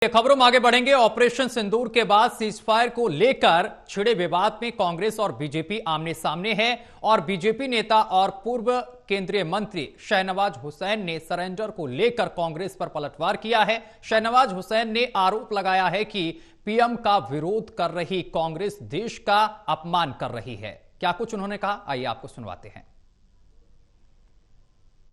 खबरों में आगे बढ़ेंगे। ऑपरेशन सिंदूर के बाद सीजफायर को लेकर छिड़े विवाद में कांग्रेस और बीजेपी आमने सामने है और बीजेपी नेता और पूर्व केंद्रीय मंत्री शाहनवाज हुसैन ने सरेंडर को लेकर कांग्रेस पर पलटवार किया है। शाहनवाज हुसैन ने आरोप लगाया है कि पीएम का विरोध कर रही कांग्रेस देश का अपमान कर रही है। क्या कुछ उन्होंने कहा, आइए आपको सुनवाते हैं।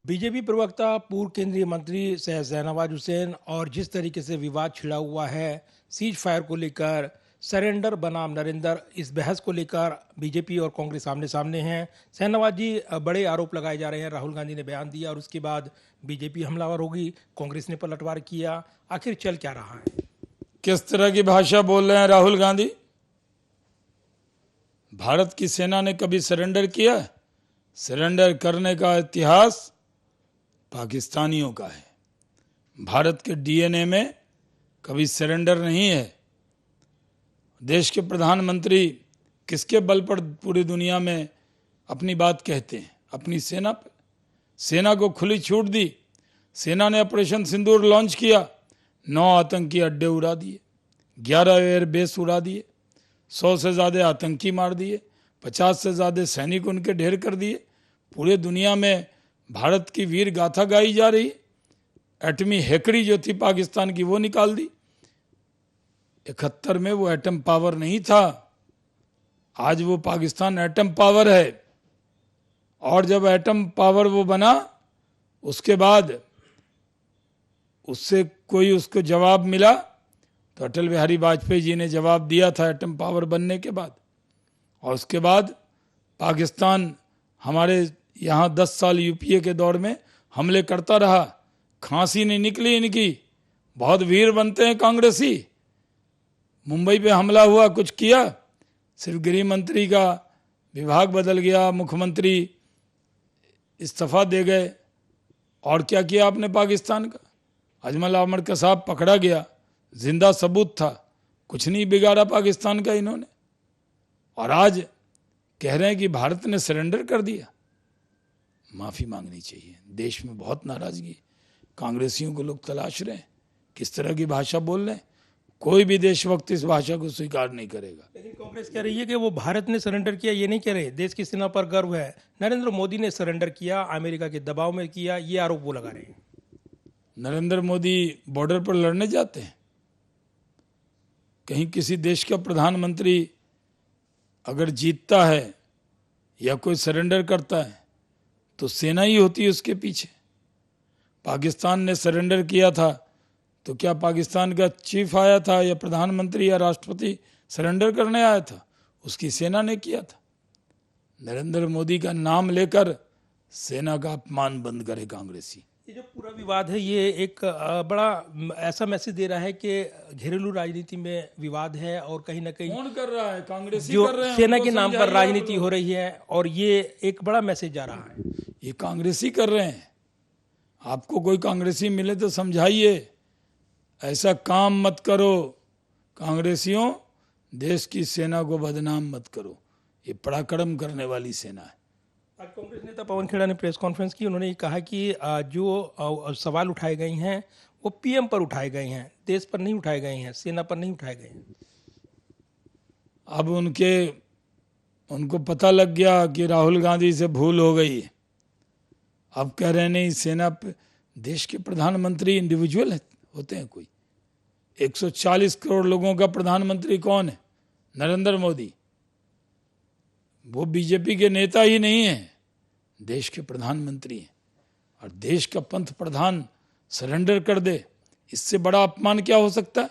बीजेपी प्रवक्ता पूर्व केंद्रीय मंत्री शाहनवाज हुसैन और जिस तरीके से विवाद छिड़ा हुआ है सीज फायर को लेकर, सरेंडर बनाम नरेंद्र, इस बहस को लेकर बीजेपी और कांग्रेस आमने सामने हैं। शाहनवाज जी, बड़े आरोप लगाए जा रहे हैं। राहुल गांधी ने बयान दिया और उसके बाद बीजेपी हमलावर होगी, कांग्रेस ने पलटवार किया। आखिर चल क्या रहा है? किस तरह की भाषा बोल रहे हैं राहुल गांधी? भारत की सेना ने कभी सरेंडर किया? सरेंडर करने का इतिहास पाकिस्तानियों का है। भारत के डीएनए में कभी सरेंडर नहीं है। देश के प्रधानमंत्री किसके बल पर पूरी दुनिया में अपनी बात कहते हैं? अपनी सेना पर। सेना को खुली छूट दी। सेना ने ऑपरेशन सिंदूर लॉन्च किया, 9 आतंकी अड्डे उड़ा दिए, 11 एयरबेस उड़ा दिए, 100 से ज़्यादा आतंकी मार दिए, 50 से ज़्यादा सैनिक उनके ढेर कर दिए। पूरे दुनिया में भारत की वीर गाथा गाई जा रही। एटमी हेकड़ी जो थी पाकिस्तान की, वो निकाल दी। 71 में वो एटम पावर नहीं था, आज वो पाकिस्तान एटम पावर है। और जब एटम पावर वो बना, उसके बाद उससे कोई उसको जवाब मिला तो अटल बिहारी वाजपेयी जी ने जवाब दिया था एटम पावर बनने के बाद। और उसके बाद पाकिस्तान हमारे यहाँ 10 साल यूपीए के दौर में हमले करता रहा, खांसी नहीं निकली इनकी। बहुत वीर बनते हैं कांग्रेसी। मुंबई पे हमला हुआ, कुछ किया? सिर्फ गृह मंत्री का विभाग बदल गया, मुख्यमंत्री इस्तीफा दे गए। और क्या किया आपने पाकिस्तान का? अजमल आमर का साहब पकड़ा गया, जिंदा सबूत था, कुछ नहीं बिगाड़ा पाकिस्तान का इन्होंने। और आज कह रहे हैं कि भारत ने सरेंडर कर दिया। माफ़ी मांगनी चाहिए। देश में बहुत नाराजगी, कांग्रेसियों को लोग तलाश रहे हैं। किस तरह की भाषा बोल रहे हैं? कोई भी देशभक्त इस भाषा को स्वीकार नहीं करेगा। लेकिन कांग्रेस कह रही है कि वो भारत ने सरेंडर किया, ये नहीं कह रहे। देश की सेना पर गर्व है। नरेंद्र मोदी ने सरेंडर किया, अमेरिका के दबाव में किया, ये आरोप वो लगा रहे हैं। नरेंद्र मोदी बॉर्डर पर लड़ने जाते हैं? कहीं किसी देश का प्रधानमंत्री अगर जीतता है या कोई सरेंडर करता है तो सेना ही होती है उसके पीछे। पाकिस्तान ने सरेंडर किया था तो क्या पाकिस्तान का चीफ आया था या प्रधानमंत्री या राष्ट्रपति सरेंडर करने आया था? उसकी सेना ने किया था। नरेंद्र मोदी का नाम लेकर सेना का अपमान बंद करे कांग्रेसी। ये जो पूरा विवाद है, ये एक बड़ा ऐसा मैसेज दे रहा है कि घरेलू राजनीति में विवाद है और कहीं ना कहीं कौन कर रहा है? कांग्रेसी जो कर रहे हैं। सेना के नाम पर राजनीति हो रही है और ये एक बड़ा मैसेज जा रहा है। ये कांग्रेसी कर रहे हैं। आपको कोई कांग्रेसी मिले तो समझाइए, ऐसा काम मत करो। कांग्रेसियों, देश की सेना को बदनाम मत करो। ये पराक्रम करने वाली सेना है। आज कांग्रेस नेता पवन खेड़ा ने प्रेस कॉन्फ्रेंस की। उन्होंने कहा कि जो सवाल उठाए गए हैं वो पीएम पर उठाए गए हैं, देश पर नहीं उठाए गए हैं, सेना पर नहीं उठाए गए हैं। अब उनको पता लग गया कि राहुल गांधी से भूल हो गई। अब कह रहे नहीं, सेना पे देश के प्रधानमंत्री इंडिविजुअल होते हैं कोई। 140 करोड़ लोगों का प्रधानमंत्री कौन है? नरेंद्र मोदी। वो बीजेपी के नेता ही नहीं है, देश के प्रधानमंत्री हैं। और देश का पंथ प्रधान सरेंडर कर दे, इससे बड़ा अपमान क्या हो सकता है?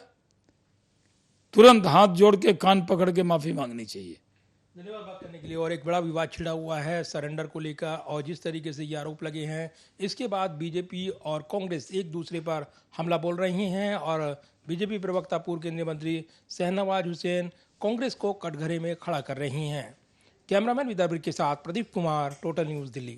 तुरंत हाथ जोड़ के कान पकड़ के माफी मांगनी चाहिए। धन्यवाद बात करने के लिए। और एक बड़ा विवाद छिड़ा हुआ है सरेंडर को लेकर और जिस तरीके से ये आरोप लगे हैं, इसके बाद बीजेपी और कांग्रेस एक दूसरे पर हमला बोल रही हैं और बीजेपी प्रवक्ता पूर्व केंद्रीय मंत्री शाहनवाज हुसैन कांग्रेस को कटघरे में खड़ा कर रही हैं। कैमरामैन विद्यावीर के साथ प्रदीप कुमार, टोटल न्यूज़, दिल्ली।